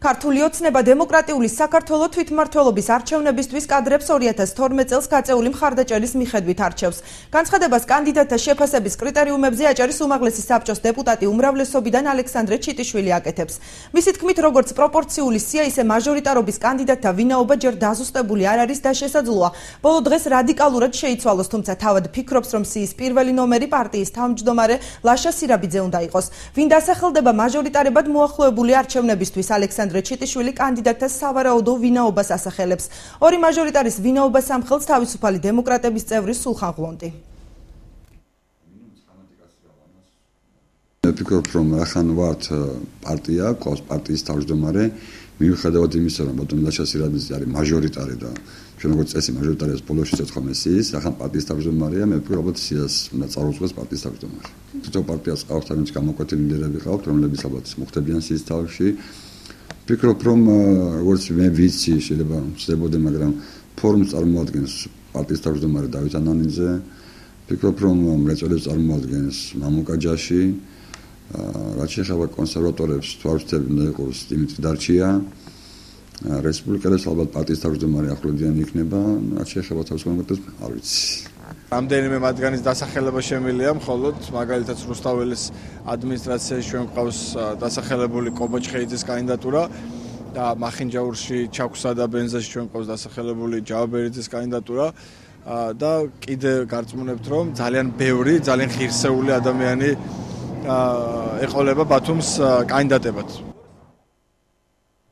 ქართული ოცნება დემოკრატიული საქართველოს თვითმმართველობის არჩევნებისთვის კადრებს 2012 წელს გაწეული მხარდაჭერის მიხედვით არჩევს. განცხადებას კანდიდატთა შეფასების კრიტერიუმებზე აჭარის უმაღლესი საბჭოს დეპუტატი უმრავლესობიდან ალექსანდრე ჩიტიშვილი აკეთებს. მისი თქმით, როგორც პროპორციული სია, ისე მაჟორიტარობის კანდიდატთა ვინაობა ჯერ დაზუსტებული არ არის და შესაძლოა ბოლო დღეს რადიკალურად შეიცვალოს, თუმცა თავად ფიქრობს, რომ სიის პირველი ნომერი პარტიის თავმჯდომარე ლაშა სირაბიძე უნდა იყოს. ვინ დასახელდება მაჟორიტარებად მოახლოებული არჩევნებისთვის, ალექსანდრე ჩიტიშვილი კანდიდატთა სავარაუდო ვინაობას ასახელებს. ორი მაჟორიტარის ვინაობას ამხელს თავისუფალი დემოკრატების წევრი სულხან ღვონდი. ვფიქრობ, რომ ახან ვართ პარტია, ყავს პარტიის თავმჯდომარე, მიუხედავად იმისა, რომ ბატონი ლაშა სირაბიძე არის მაჟორიტარი და ჩვენ როგორც წესი მაჟორიტარია ბოლოში წეთხოვნე სიის, ახან პარტიის თავმჯდომარეა, მე ვფიქრობ, ალბათ სიას უნდა წარუძღოს პარტიის თავმჯდომარე. თვითონ პარტიას ყავს თავის გამოკვეთილი ლიდერები ყავთ, რომლებიც ალბათ მოხდებიან სიის თავში. ვფიქრობ, რომ როგორც მე ვიცი, შეიძლება ვწდებოდე, მაგრამ ფორუმს წარმოადგენს პარტიის თავმჯდომარე დავით ანანიძე. ვფიქრობ, რომ მრეწველებს წარმოადგენს მამუკა ჯაში. რაც შეეხება კონსერვატორებს, თვალწინ უნდა იყოს დიმიტრი დარჩია. რესპუბლიკელებს ალბათ პარტიის თავმჯდომარე ახლოდიანი იქნება, რაც შეეხება თავისუფლებას არ ვიცი. რამდენიმე მათგანის დასახელება შემილია, მხოლოდ მაგალითად რუსთაველის ადმინისტრაციაში ჩვენ გვყავს დასახელებული კობა ჩხეიძის კანდიდატურა და მახინჯაურში ჩაქვსა და ბენზაში ჩვენ გვყავს დასახელებული ჯავაბერიძის კანდიდატურა და კიდე გარწმუნებთ, რომ ძალიან ბევრი, ძალიან ღირსეული ადამიანი ეყოლება ბათუმს კანდიდატებად.